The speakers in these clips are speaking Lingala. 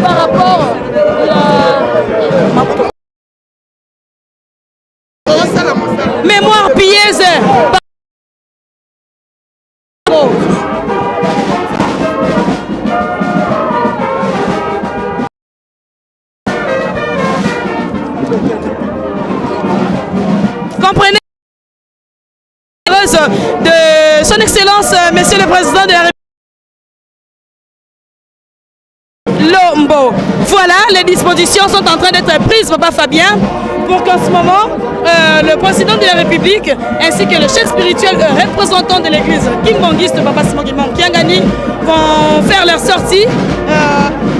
par rapport à mémoire pieuse. Comprenez de son excellence, monsieur le président de la République Lombo. Voilà, les dispositions sont en train d'être prises, papa Fabien, pour qu'en ce moment, le président de la République ainsi que le chef spirituel représentant de l'église kimbangiste, papa Simon Kiangani, vont faire leur sortie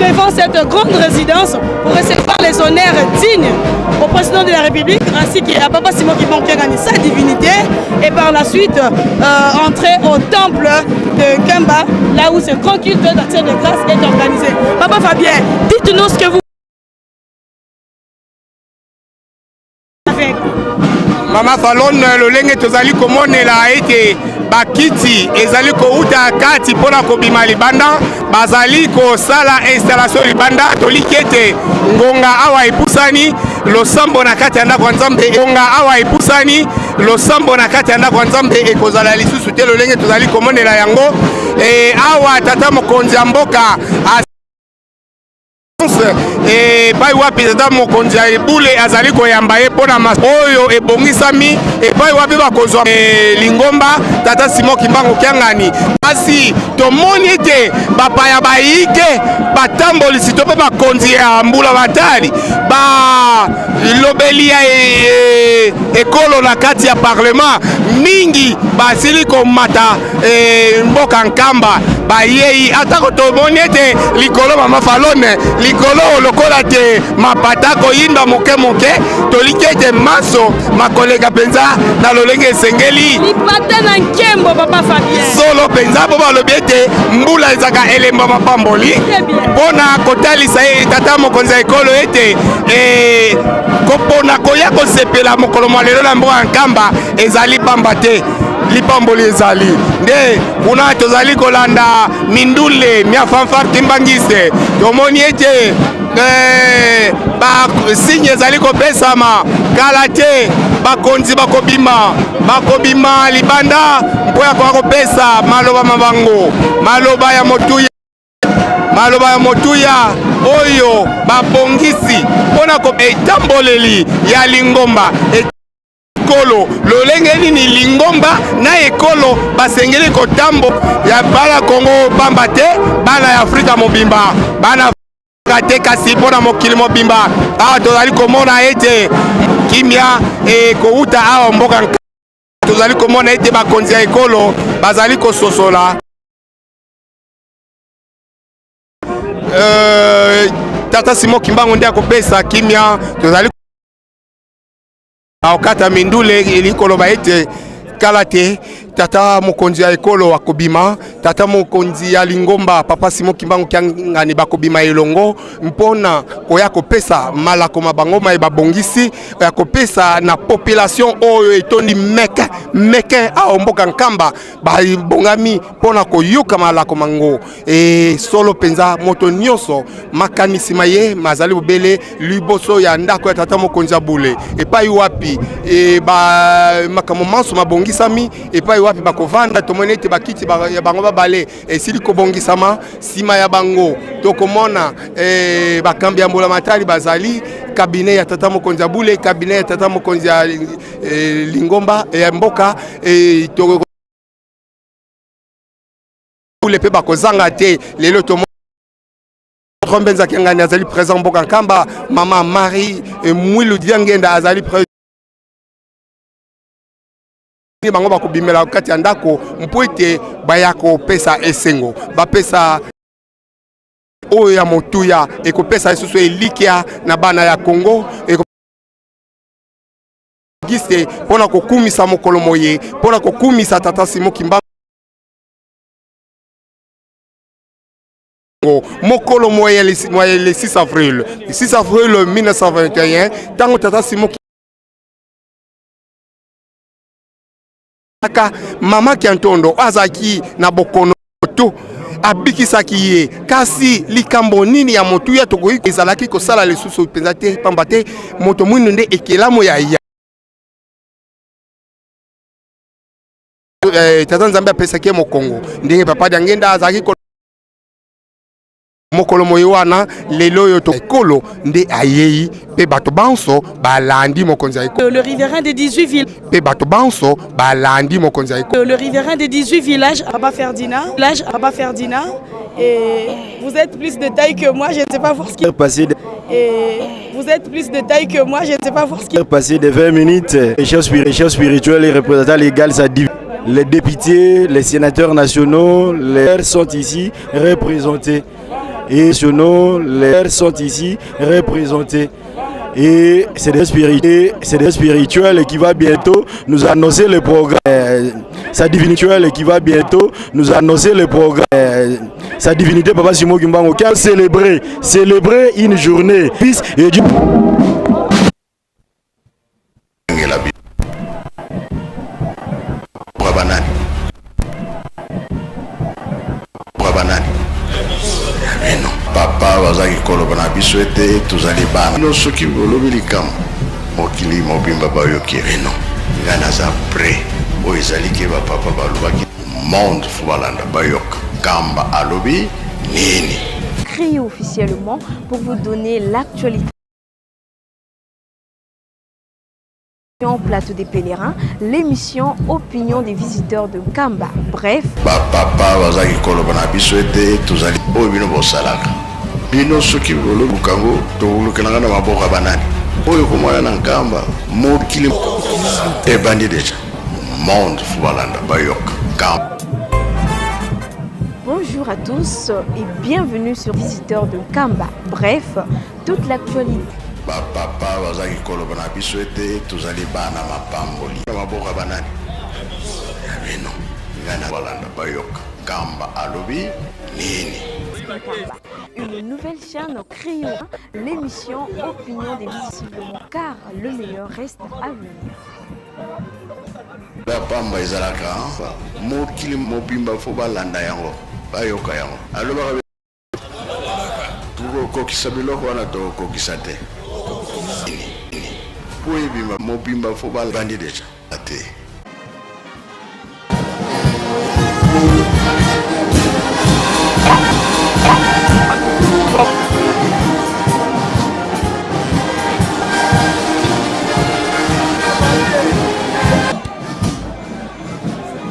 devant cette grande résidence pour recevoir les honneurs dignes au président de la République ainsi qu'à papa Simon Kiangani, sa divinité, et par la suite entrer au temple de Kamba, là où ce grand culte d'action de grâce est organisé. Papa Fabien, dites-nous ce que vous... Mama Falon, le lenge tozali komonela ete bakiti ezali kouta kati pona kobima libanda bazali kosala installation libanda toliki ete ngonga awa epusani losambo na kati ya ndako ya Nzambe ngonga awa epusani losambo na kati ya ndako ya Nzambe ekozala lisusu te lo lenge tozali komonela yango awa tata mokonzi ya mboka epai wapi tata mokonzi ya ebule azali koyamba ye mpona oyo ebongisami epai wapi bakozwa lingomba tata Simon Kimbangu Kiangani kasi tomoni ete bapaya bayike batambolisi to mpe bakonzi ya mbula batali balobeli ya ekolo na kati ya parlement mingi basili komata mboka nkamba bayei atako tomoni ete likolo Mama Falone likolo lokola te mapata koyinda moke moke toliki ete maso makolega penza na lolenge esengeli lipata na nkembo papa Fabien solo penza po balobi ete mbula ezaka elemba mapamboli mpona kotalisa ye tata mokonzi ya ekolo ete kopona koya kosepela mokolo mwa lelo na mboka nkamba ezali pamba te lipamboli ezali nde kuna tozali kolanda mindule mia fanfare kimbangiste tomoni ete basigne ezali kopesama kala te bakonzi bakobima libanda mpo ya kopesa maloba mabango maloba ya motuya oyo babongisi mpona etamboleli ya lingomba ekolo lolenge nini lingomba na ekolo basengeli kotambo ya bana Kongo pamba te bana ya Afrika mobimba bana te kasi mpona mokili mobimba awa tozali komona ete kimia kouta awa mboka tozali komona ete bakonzi ya ekolo bazali kososola tata Simon Kimbangu nde akopesa kimia tozali aokata mindule elikoloba ete kala te tata mokonzi ya ekolo akobima tata mokonzi ya lingomba papa Simon Kimbangu Kiangani bakobima elongo mpona koya kopesa malako mabango ma babongisi ya kopesa na population oyo etondi meke a mboka nkamba babongami mpona koyoka malako mango solo penza moto nyonso makanisi maye mazali bobele liboso ya ndako ya tata mokonzi ya bule epai wapi makamo manso mabongisami epai wapi bakovanda tomoni ete bakiti ya bango babale esili kobongisama sima ya bango tokomona bakambi ya mbula matali bazali cabinet ya tata mokonzi ya bule cabinet ya tata mokonzi ya lingomba ya mboka bule pe bakozanga te lelo tomoni Mbenza Kiangani azali présent mboka nkamba mama Marie Mwilu Diangenda azali présent bango bakobimela kati ya ndako mpo ete bayako pesa esengo bapesa oyo ya motuya ekopesa lisusu elikia na bana ya Kongo ekogiste mpona kokumisa mokolo moye mpona kokumisa tata Simon Kimbangu mokolo moye le 6 avril 1921 tango tata Simon mama Kiantondo azaki na bokono to abikisaki ye kasi likambo nini ya motu ya tokoki ezalaki kosala lisusu penza te pamba te moto mwindu nde ekelamo ya tata Nzambe apesaki ye mokongo ndenge papa Diangenda azalaki mokolo moyo wana lelo yo to ekolo nde ayei pe bato banso balandi mokonzi ya ekolo le riverain des 18 villages pe bato banso balandi mokonzi ya ekolo le riverain des 18 villages Abba Ferdinand et vous êtes plus de taille que moi, je ne sais pas voir ce qui est passé et vous êtes plus de taille que moi, je ne sais pas voir ce qui est passé de 20 minutes. Les chefs spirituels, les représentants légaux, ça divise. Les députés, les sénateurs nationaux, les maires sont ici représentés. Et les maires sont ici représentés. Et c'est des spirituels qui va bientôt nous annoncer le programme. Sa divinité qui va bientôt nous annoncer le programme. Sa divinité Papa Simo Kimbangu qui a célébré une journée. Et du... Papa wazaki koloba na biso ete tozali bana no soki bolobi likama mokili mobimba bayoki reno nga naza pre oyo ezali ke bapapa balobaki monde fo balanda bayoka kamba alobi nini. Créé officiellement pour vous donner l'actualité. Plateau des pèlerins, l'émission Opinion des visiteurs de Kamba. Bref. Papa wazaki koloba na biso ete tozali oyo bino bosalaka bino soki bolobi kango tolukelanga na maboka banani oyo komona na Nkamba mokili ebandi deja monde fo balanda bayoka Kamba. Bonjour à tous et bienvenue sur Visiteurs de Kamba. Bref, toute l'actualité. Papa wazaki koloba na biso ete tozali bana mapamboli na maboka banani bino ngana balanda bayoka Kamba alobi nini. Une nouvelle chaîne créée, l'émission Opinion des visiteurs car le meilleur reste à venir. La pamba ezalaka mokili mobimba fo balanda yango bayoka yango aloba kokisa biloko wana tokokisa te po ebima mobimba fo balandi deja ate.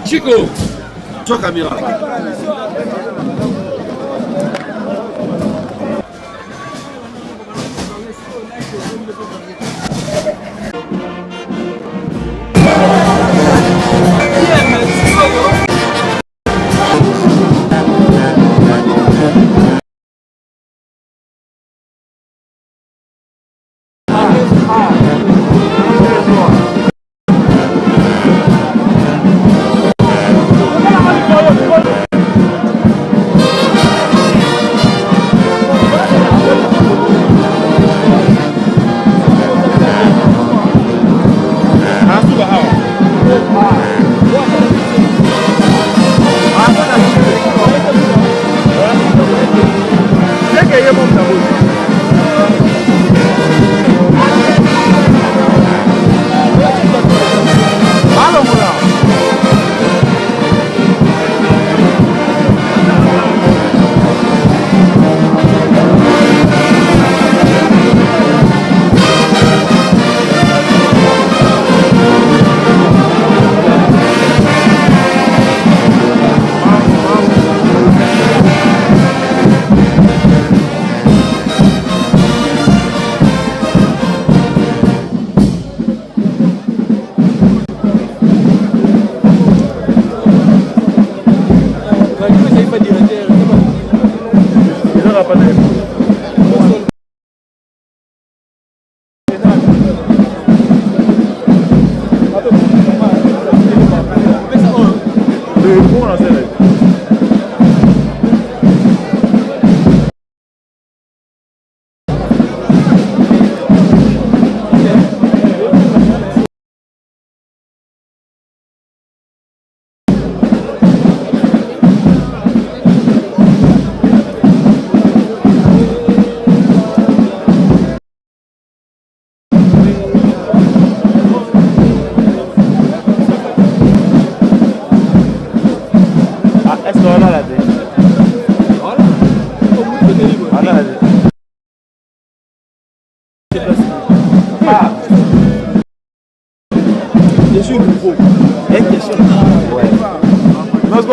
Chico, toi caméra.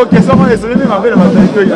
question on est sur les avec la mentalité là.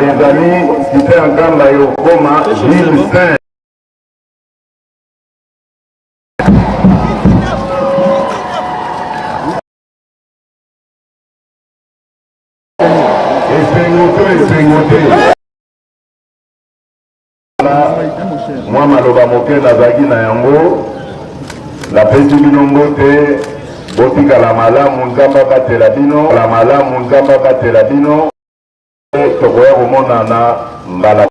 Les amis, c'était un grand maillot Goma, ville sainte. Moi maloba moke nazaki na yango la pesi bino mbote botika la malamu nzamba batela bino la malamu nzamba batela bino tokoya komonana mbala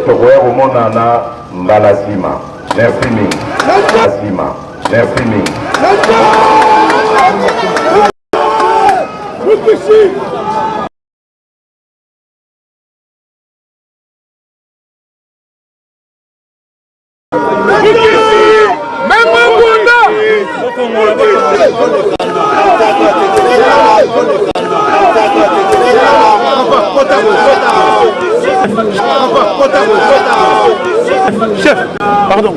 tokoya komonana mbala sima merci mingi sima merci mingi Chef, pardon.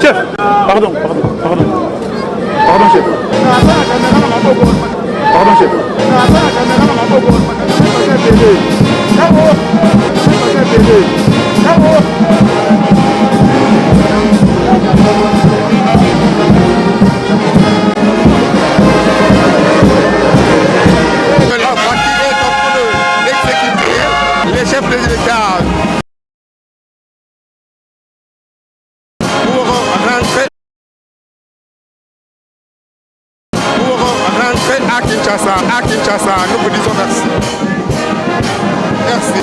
Chef, pardon, chef. Pardon, chef. Les chefs de l'État pour rentrer à Kinshasa, nous vous disons merci. Merci.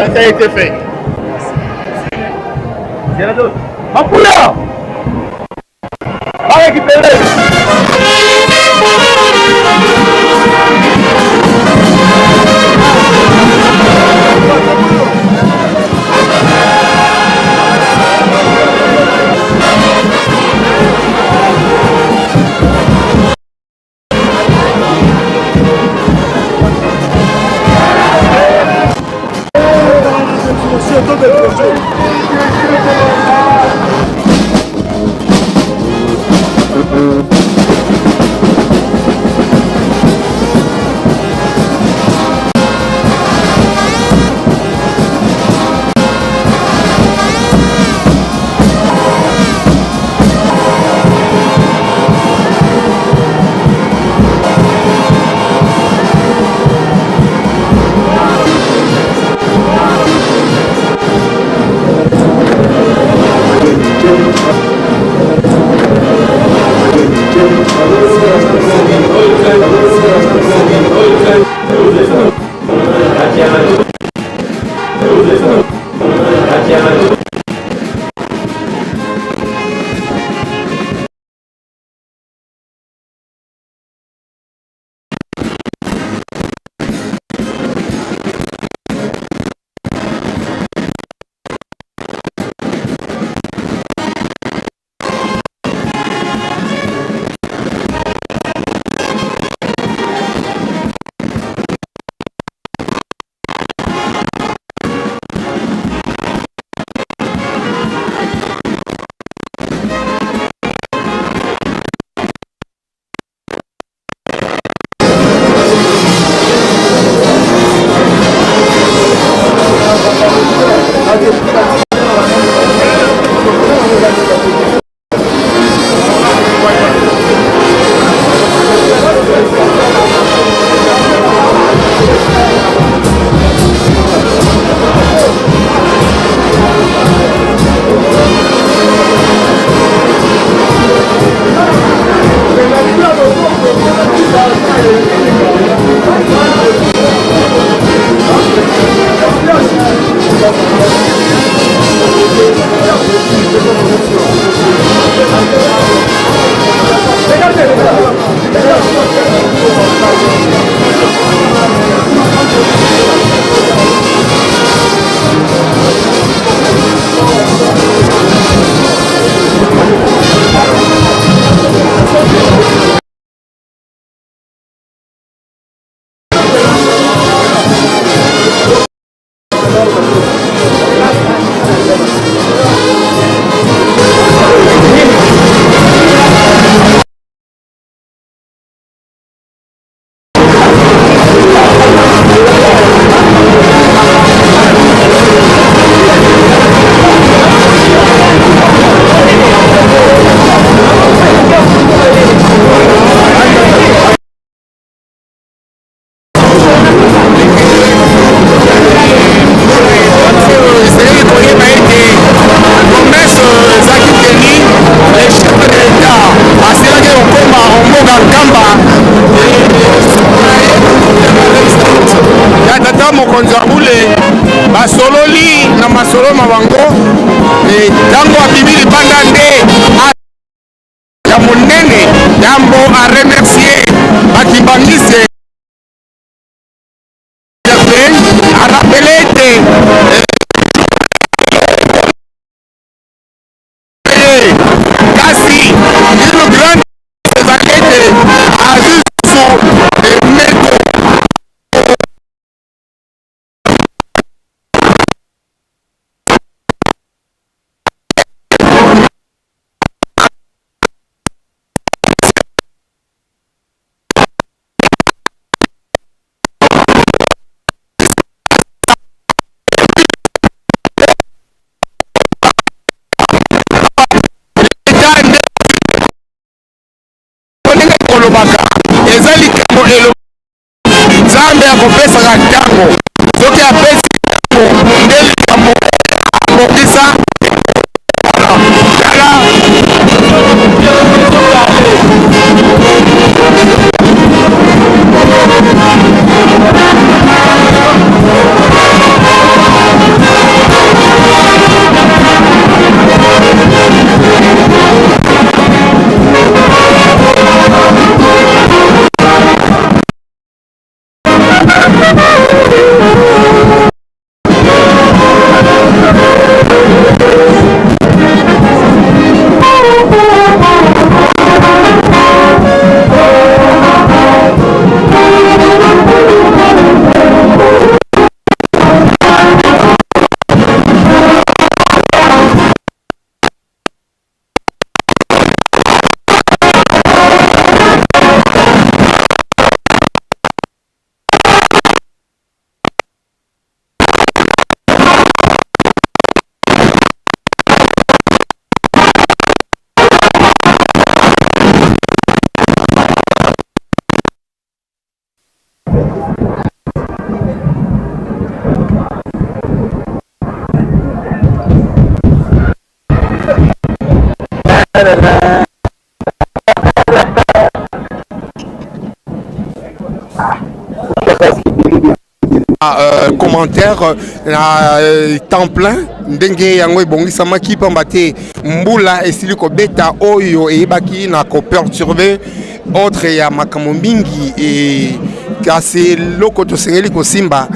ça a été fait. Mapula! Va récupérer! basololi na masolo mabango ntango abimi libanda nde ya monene yambo a remercier bakibangise a rappelé ete kasi une grande ezalete azusu emeko eza likambo elo nzambe akopesaka ntango soki apesi nde likambo akokisa tala Commentaire temps plein ndenge yango ebongisamaki pamba te mbula esili kobeta oyo eyebaki na koperturbe autre ya makambo mingi kasi loko tosengeli kosimba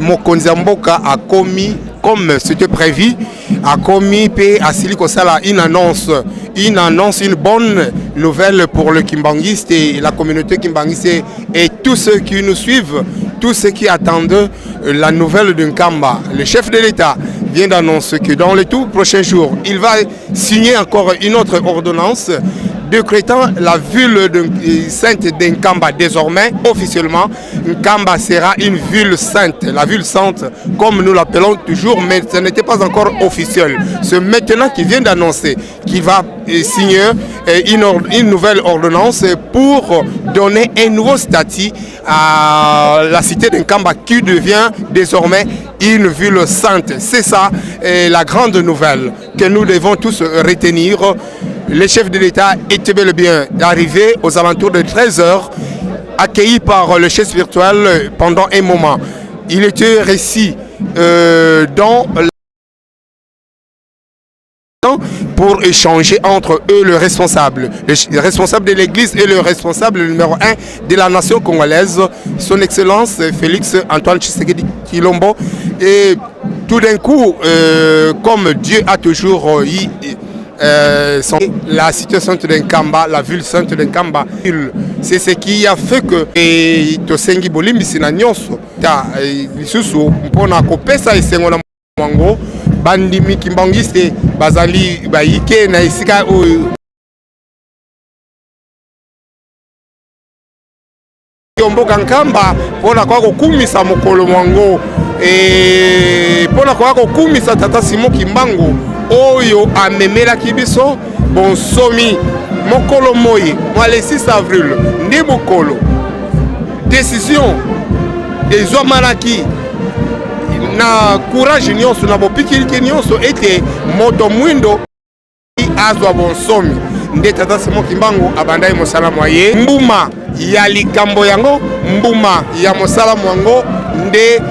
mokonzi ya mboka akomi comme c'était prévu akomi pe asili kosala une annonce, une bonne nouvelle pour le Kimbanguiste et la communauté kimbanguiste et tous ceux qui nous suivent, tous ceux qui attendent la nouvelle de Nkamba. Le chef de l'État vient d'annoncer que dans les tout prochains jours, il va signer encore une autre ordonnance décrétant la ville sainte d'Nkamba. Désormais, officiellement, Nkamba sera une ville sainte, la ville sainte, comme nous l'appelons toujours, mais ce n'était pas encore officiel. C'est maintenant qu'il vient d'annoncer qu'il va signer une nouvelle ordonnance pour donner un nouveau statut à la cité d'Nkamba qui devient désormais une ville sainte. C'est ça la grande nouvelle que nous devons tous retenir. Le chef de l'État était bel et bien arrivé aux alentours de 13 h, accueilli par le chef spirituel pendant un moment. Il était récit dans pour échanger entre eux le responsable de l'église et le responsable numéro 1 de la nation congolaise, son excellence Félix Antoine Tshisekedi Tshilombo. Et tout d'un coup, comme Dieu a toujours la cité sainte d'Nkamba, la ville sainte d'Nkamba, c'est ce qui a fait que tosengi bolimbisi na nyonso ta lisusu mpona kopesa esengo na mwango bandimi Kimbanguiste bazali bayike na esika oyo mboka Nkamba mpona kwa kokumisa mokolo mwango mpona kwa kokumisa tata Simon Kimbangu oyo amemelaki biso bonsomi mokolo moyi le 6 avril ndi mokolo décision ezwamanaki na courage nyonso na bopikiliki nyonso ete moto mwindo azwa bonsomi nde tata Simon Kimbangu abandai mosala mwaye mbuma ya likambo yango mbuma ya mosala mwango nde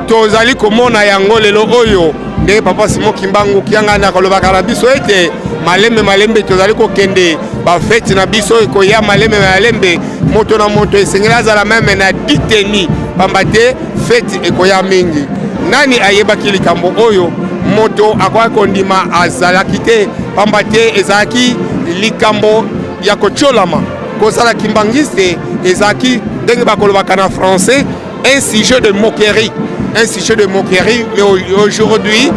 tozali komona yango lelo oyo nde papa Simon Kimbangu kianga na kolobaka na biso ete malembe tozali kokende bafeti na biso ekoya malembe moto na moto esengeli azala meme na diteni pamba te feti ekoya mingi. Nani ayebaki likambo oyo moto akoki kondima azalaki te pamba te ezalaki likambo ya kocholama kozala Kimbanguiste ezalaki ndenge bakolobaka na français un sujet de moquerie. Un sujet de moquerie, mais aujourd'hui,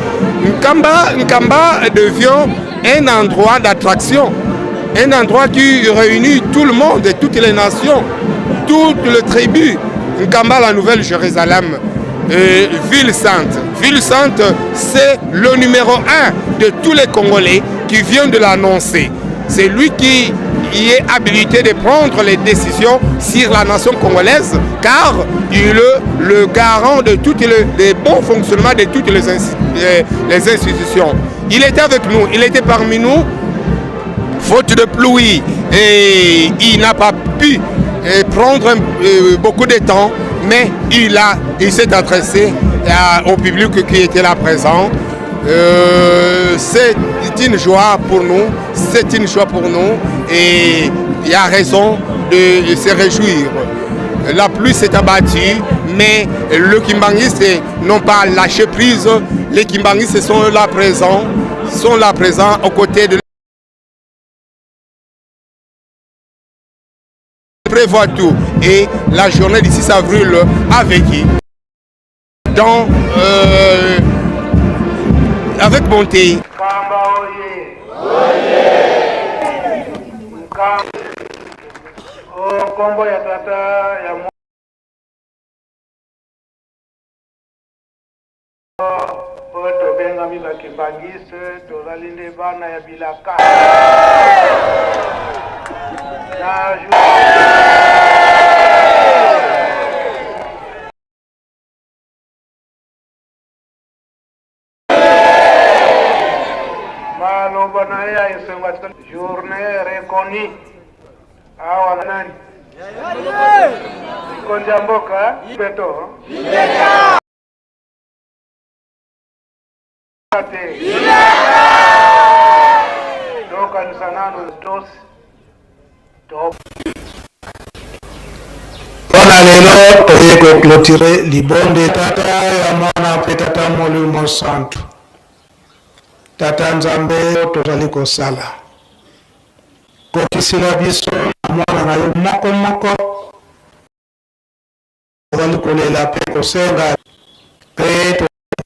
Nkamba devient un endroit d'attraction, un endroit qui réunit tout le monde, toutes les nations, toutes les tribus. Nkamba, la Nouvelle Jérusalem, ville sainte. Ville sainte, c'est le numéro 1 de tous les Congolais qui vient de l'annoncer. C'est lui qui est habilité de prendre les décisions sur la nation congolaise, car il est le garant de tous les bons fonctionnements de toutes les institutions. Il était avec nous, il était parmi nous, faute de pluie, et il n'a pas pu prendre beaucoup de temps, mais il s'est adressé au public qui était là présent. C'est une joie pour nous, c'est une joie pour nous et il y a raison de se réjouir. La pluie s'est abattue, mais le Kimbanguiste n'ont pas lâché prise. Les Kimbanguistes sont là présents aux côtés de prévoit tout et la journée du 6 avril avec dans avec bonté. Malo Journée reconnue. Awa nani? Konja mboka beto. Donc nous allons tous top. Wana lelo toyeko clôturer libonde tata ya mwana pe tata molimo santu. Tata Nzambe tozali kosala. Kokisila biso mwana na yo moko tozali kolela pe kosenga pe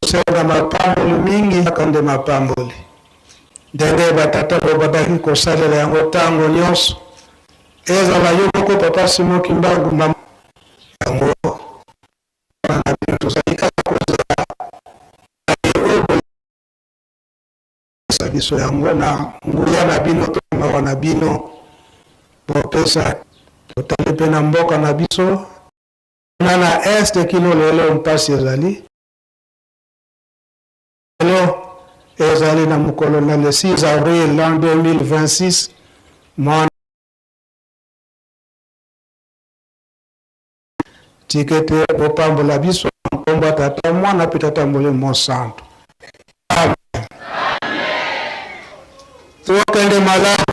tosenga mapamboli mingi akande mapamboli. Ndenge batata babaki kosalela yango tango nyonso. Ezala yo moko papa Simon Kimbangu mama yango na bino tozali kaka kozala biso yango na nguya na bino tongaka na bino popesa totali mpe na mboka na biso na este kino lelo mpasi ezali lelo ezali na mokolo na le 6 avril l'an 2026 mwana tikete popambola biso nkombo tata mwana pe tata molimo santu. Amen. Tokende malamu.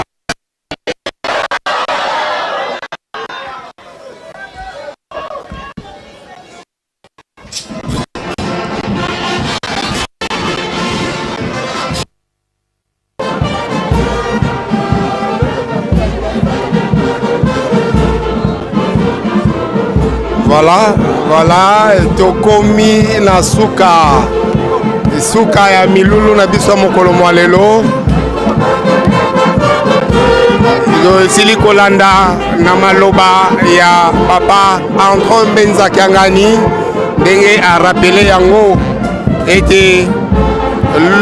Voilà, tokomi na suka ya milulu na biso mokolo mwa lelo. Esili kolanda na maloba ya papa Andre Mbenza Kiangani ndenge a rappelé yango ete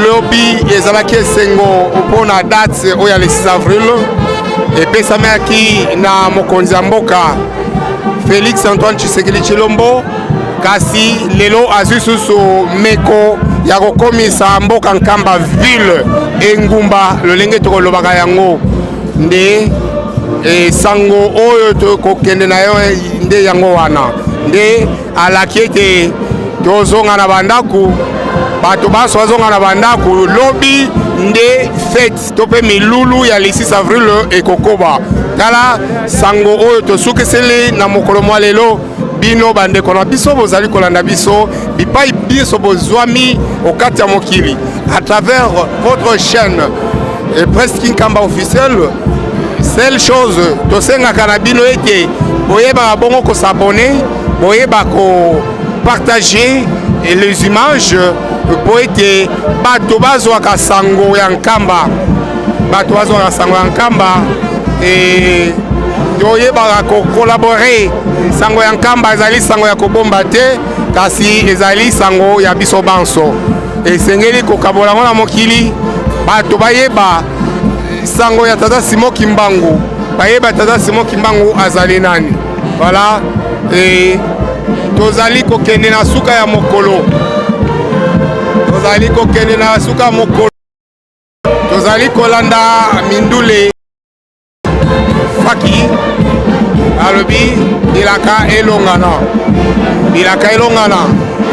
lobi ezalaki esengo mpona date oyo ya le 6 avril epesamaki na mokonzi ya mboka Félix Antoine Tshisekedi Tshilombo, kasi lelo azwi susu meko ya kokomisa mboka Nkamba ville engumba lolenge tokolobaka yango nde sango oyo tokokende na yo nde yango wana nde alaki ete tozonga na bandaku bato baso bazonga na bandaku lobi nde fete to mpe milulu ya le 6 avril ekokoba tala sango oyo tosukiseli na mokolo mwa lelo bino bandeko na biso bozali kolanda biso bipai biso bozwami okati ya mokili à travers votre chaîne presque Nkamba officiel. Seule chose tosengaka na bino ete boyeba bongo ko s'abonner boyeba ko partager les images po ete bato bazwaka sango ya Nkamba bato bazwaka sango ya Nkamba et toyebaka ko collaborer sango ya Nkamba ezali sango ya kobomba te kasi ezali sango ya biso banso esengeli kokabola ngo na mokili bato bayeba sango ya tata Simon Kimbangu bayeba tata Simon Kimbangu azali nani. Voilà, et tozali kokende na suka ya mokolo tozali kokende na suka ya mokolo tozali kolanda mindule faki alobi bilaka elongana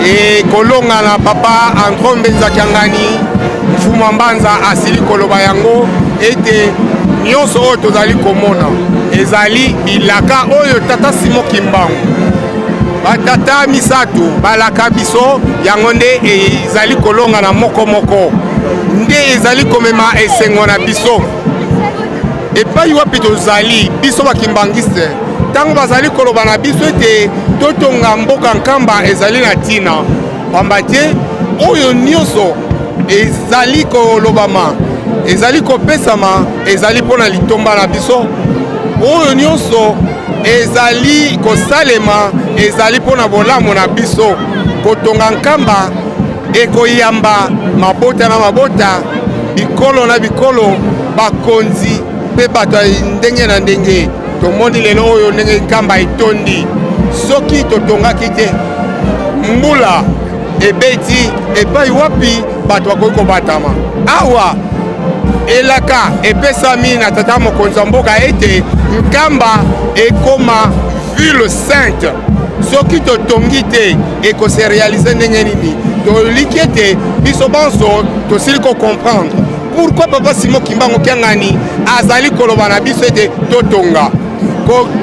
e kolongana papa Andre Mbenza Kiangani mfumu mbanza asili koloba yango ete nyonso oyo tozali komona ezali bilaka oyo tata Simon Kimbangu batata misato balaka biso yango nde ezali kolongana moko nde ezali komema esengo na biso epai wapi tozali biso bakimbangiste ntango bazali koloba na biso ete totonga mboka Nkamba ezali na ntina pamba te oyo nyonso ezali kolobama ezali kopesama ezali mpona litomba na biso oyo nyonso ezali kosalema ezali mpona bolamu na biso kotonga Nkamba ekoyamba mabota na mabota bikolo na bikolo bakonzi mpe bato ndenge na ndenge tomoni lelo oyo ndenge Nkamba etondi soki totongaki te mbula ebeti epai wapi bato bakoki kobatama awa elaka epesami na tata mokonzi mboka ete nkamba ekoma ville sainte soki totongi te ekose réaliser ndenge nini toliki ete biso banso tosili comprendre pourquoi papa Simon Kimbangu Kiangani azali koloba na biso ete totonga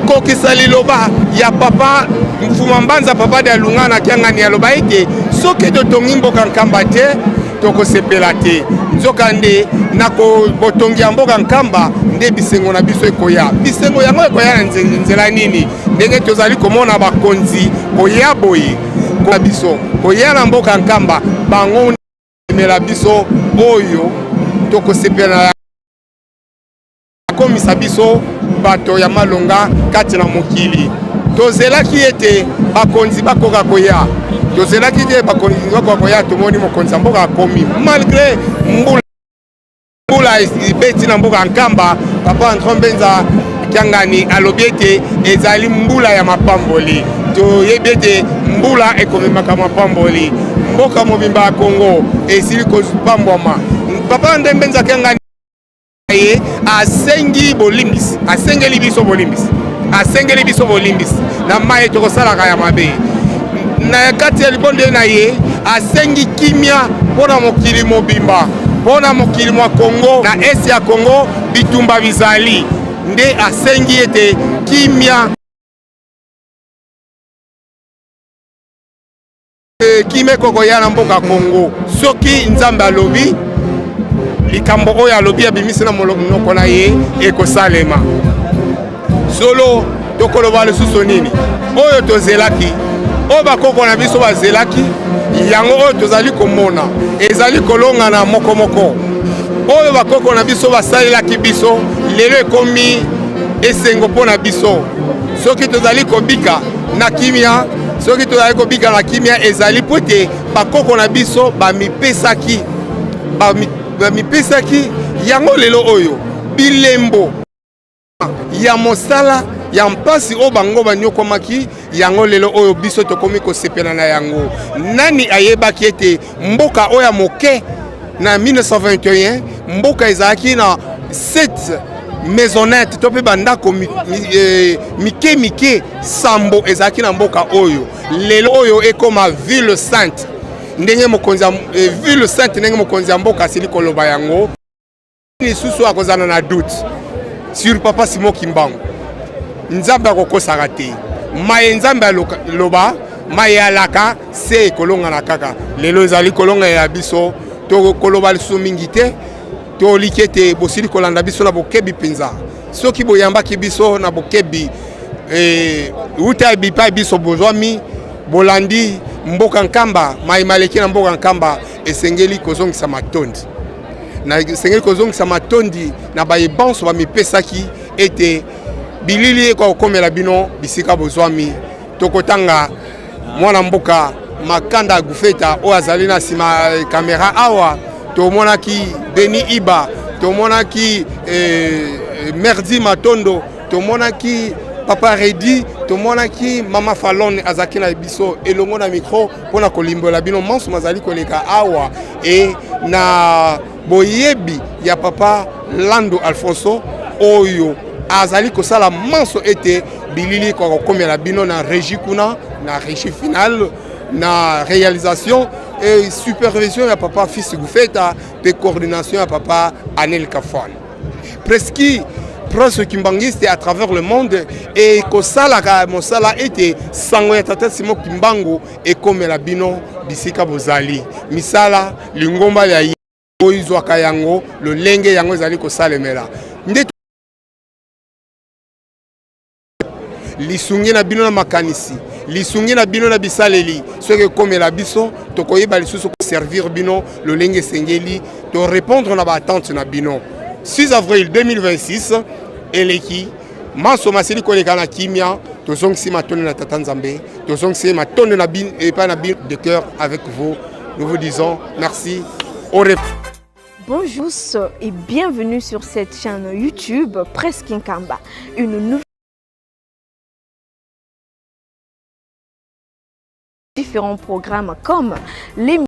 kokisa liloba ya papa Mfuma Mbanza papa de Lungana Kiangani aloba ete soki totongi mboka nkamba te tokosepela te nzokande nako botongi ya mboka nkamba nde bisengo na biso ekoya bisengo yango ekoya na nzela nini ndenge tozali komona bakonzi koya boye na biso koya na mboka nkamba bango emela biso oyo tokosepela komisa biso bato ya malonga kati na mokili tozelaki ete bakonzi bakoka koya tozelaki ete bakonzi bakoka koya tomoni mokonzi mboka akomi malgré mbula ibeti na mboka nkamba papa Antoine Mbenza Kiangani alobi ete ezali mbula ya mapamboli toyebi ete mbula ekomemaka mapamboli mboka mobimba ya Kongo esili kozipambwama papa Mbenza Kiangani asengi bolimbisi asengeli biso bolimbisi na mai tokosalaka ya mabe na kati ya libonde na ye asengi kimia mpona mokili mobimba mpona mokili mwa Kongo na esi ya Kongo bitumba bizali nde asengi ete kimia kime koko ya na mboka Kongo soki nzambe alobi likambo oyo alobi ya bimisi na monoko na ye ekosalema solo tokoloba lisusu nini oyo tozelaki oyo bakoko na biso bazelaki yango oyo tozali komona ezali kolonga na mokomoko oyo bakoko na biso basalelaki biso lelo ekomi esengo mpona biso soki tozali kobika na kimia soki tozali kobika na kimia ezali po ete bakoko na biso bamipesaki yango lelo oyo bilembo ya mosala ya mpasi o bango banyokomaki yango lelo oyo biso tokomi kosepela na yango nani ayebaki ete mboka oya moke na 1921 mboka ezalaki na 7 maisonnette to pe bandako mike sambo ezalaki na mboka oyo lelo oyo ekoma ville sainte ndenge mokonzi ville sainte ndenge mokonzi ya mboka asili koloba yango lisusu akozana na doute sur papa Simon Kimbangu nzambe akokosaka te maye nzambe aloba maye alaka se kolonga na kaka lelo ezali kolonga ya biso to koloba lisusu mingi te to likete bosili kolanda biso na bokebi penza soki boyambaki biso na bokebi uta bipa biso bozwami bolandi mboka nkamba mai maleki na mboka nkamba esengeli kozongisa matondi na esengeli kozongisa matondi na bayebanso bamipesaki ete bilili kwa okomela bino bisika bozwami tokotanga mwana mboka makanda gufeta o azali na sima kamera awa tomonaki Beni Iba tomonaki Merdi Matondo tomonaki Papa Redi tomonaki Mama Falon azaki na biso elongo na micro pona kolimbola bino manso mazali koleka awa e na boyebi ya papa Lando Alfonso oyo azali kosala manso ete bilili kwa kokomela bino na régie kuna na régie finale na réalisation et supervision ya papa Fils Gufeta pe coordination ya papa Anel Kafon presque prince kimbangiste à travers le monde et kosala mosala ete sango ya tata Simon Kimbangu ekomela bino bisika bozali misala lingomba ya oizwa kayango le lenge yango ezali kosalemela nde lisungi na bino na makanisi lisungi na bino na bisaleli soki komela biso tokoyeba lisusu servir bino lolenge sengeli to répondre na battente na bino 6 avril 2026 eleki manso masili koleka na kimia tozongisi matone na tata Nzambe tozongisi matone na bin et pas na bin de cœur avec vous nous vous disons merci au Bonjour et bienvenue sur cette chaîne YouTube Presque Nkamba, une nouvelle différents programmes comme les